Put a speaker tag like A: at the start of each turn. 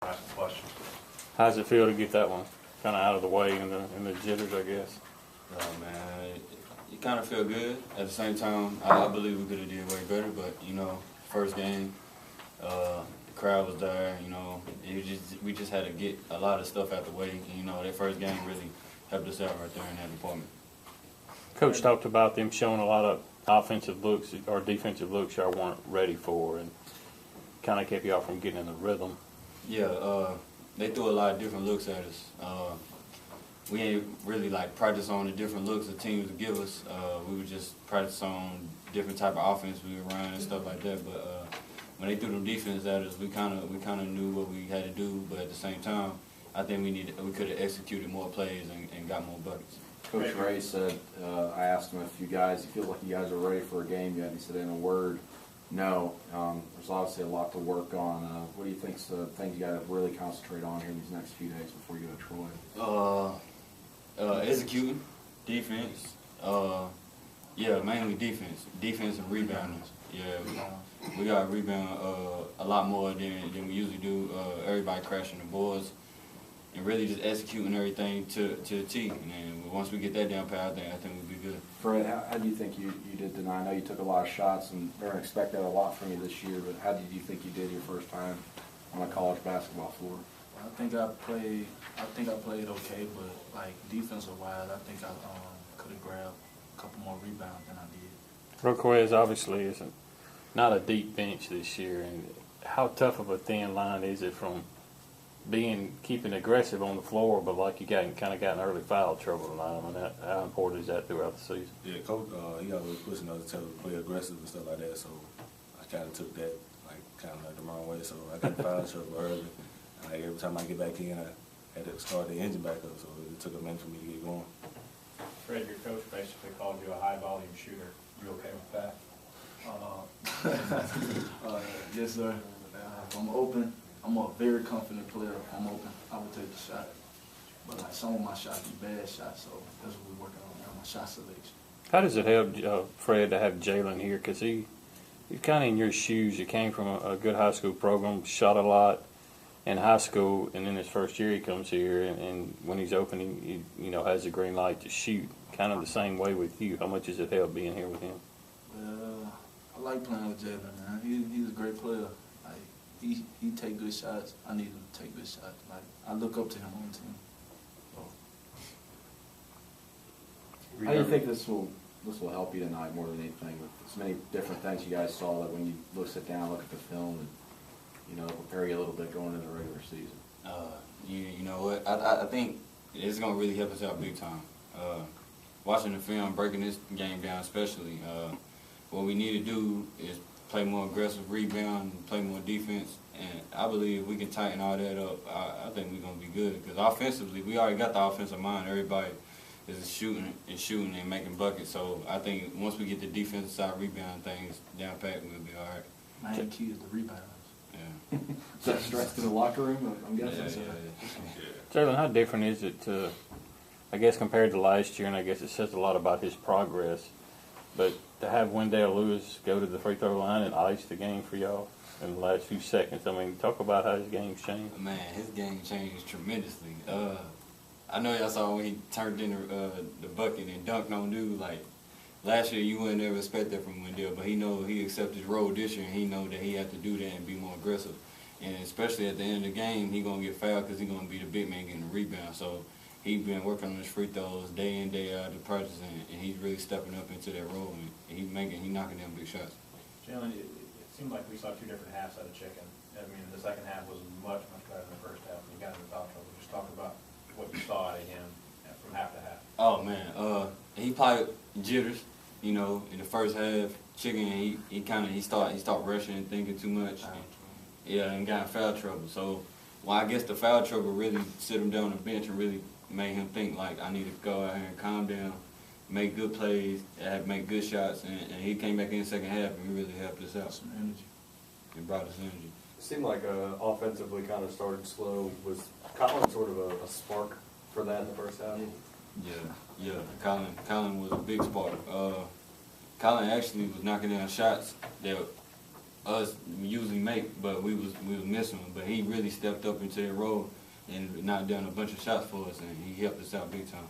A: ask a question.
B: How does it feel to get that one kind of out of the way and the jitters, I guess?
C: Oh, man, you kind of feel good. At the same time, I believe we could have did way better, but, you know, first game, the crowd was there, you know. We just had to get a lot of stuff out the way. And, you know, that first game really helped us out right there in that department.
B: Coach talked about them showing a lot of offensive looks or defensive looks y'all weren't ready for and kind of kept y'all from getting in the rhythm.
C: Yeah, they threw a lot of different looks at us. We ain't really like practice on the different looks the teams would give us. We would just practice on different type of offense we would run and stuff like that. But when they threw them defense at us, we kind of knew what we had to do. But at the same time, I think we could have executed more plays and got more buckets.
D: Coach Ray said, I asked him if you feel like you guys are ready for a game yet. He said in a word, no. There's obviously a lot to work on. What do you think's the things you got to really concentrate on here these next few days before you go to Troy?
C: Executing, defense. Yeah, mainly defense. Defense and rebounding. Yeah, we got to rebound a lot more than we usually do. Everybody crashing the boards. And really just executing everything to the T. And then once we get that down pat, I think we'll be good.
D: Fred, how do you think you did tonight? I know you took a lot of shots, and they're going to expect that a lot from you this year, but how did you think you did your first time on a college basketball floor?
E: I think I played okay, but like defensive-wise, I think I could have grabbed a couple more rebounds than I did.
B: Roquez obviously isn't not a deep bench this year, and how tough of a thin line is it from keeping aggressive on the floor, but like you kind of got in early foul trouble tonight? I mean, how important is that throughout the season?
F: Yeah, Coach, he always pushing us to tell us to play aggressive and stuff like that. So I kind of took that the wrong way. So I got in foul trouble early. And every time I get back in, I had to start the engine back up. So it took a minute for me to get going.
A: Fred, your coach basically called you a high-volume shooter. You okay with that?
E: Yes, sir. If I'm open, I'm a very confident player. If I'm open, I would take the shot. But like some of my shots be bad shots, so that's what we're working on now, my shot selection.
B: How does it help, Fred, to have Jalen here? Because he's kind of in your shoes. He came from a good high school program, shot a lot in high school, and then his first year he comes here, and when he's open, he has a green light to shoot. Kind of the same way with you. How much does it help being here with him?
E: I like playing with Jalen, man. He's a great player. Like he take good shots. I need him to take good shots. Like I look up to him on the team. So.
D: How do you think this will help you tonight more than anything? With so many different things you guys saw, that when you sit down, look at the film, and prepare you a little bit going into the regular season.
C: You know what? I think it's gonna really help us out big time. Watching the film, breaking this game down, especially, what we need to do is play more aggressive rebound, play more defense, and I believe if we can tighten all that up, I think we're gonna be good. Because offensively, we already got the offensive mind. Everybody is shooting and making buckets. So I think once we get the defensive side rebound things down pat, we'll be all right.
E: Main key is the rebounds.
C: Yeah.
D: Is that stressed in the locker room? I'm guessing.
C: Yeah.
B: Jalen, how different is it to, I guess, compared to last year, and I guess it says a lot about his progress, but to have Wendell Lewis go to the free throw line and ice the game for y'all in the last few seconds, I mean, talk about how his game's changed.
C: Man, his game changed tremendously. I know y'all saw when he turned in the bucket and dunked on dude. Like last year, you wouldn't ever expect that from Wendell, but he accepted his role this year, and he know that he had to do that and be more aggressive. And especially at the end of the game, he gonna get fouled because he gonna be the big man getting the rebound. So he's been working on his free throws day in, day out, the practice, and he's really stepping up into that role, and he's knocking down big shots.
A: Jalen, it seemed like we saw two different halves out of Chicken. I mean, the second half was much, much better than the first half. You got into foul trouble. Just talk about what you saw out of him from half to half.
C: Oh man, he probably jitters, in the first half. Chicken, he start rushing and thinking too much. And got in foul trouble. So, I guess the foul trouble really sit him down on the bench and really made him think like, I need to go out here and calm down, make good plays, make good shots, and he came back in the second half and he really helped us out.
E: Some energy.
C: It brought us energy.
G: It seemed like offensively kind of started slow. Was Colin sort of a spark for that in the first half?
C: Yeah. Colin was a big spark. Colin actually was knocking down shots that us usually make, but we was missing him. But he really stepped up into that role and knocked down a bunch of shots for us, and he helped us out big time.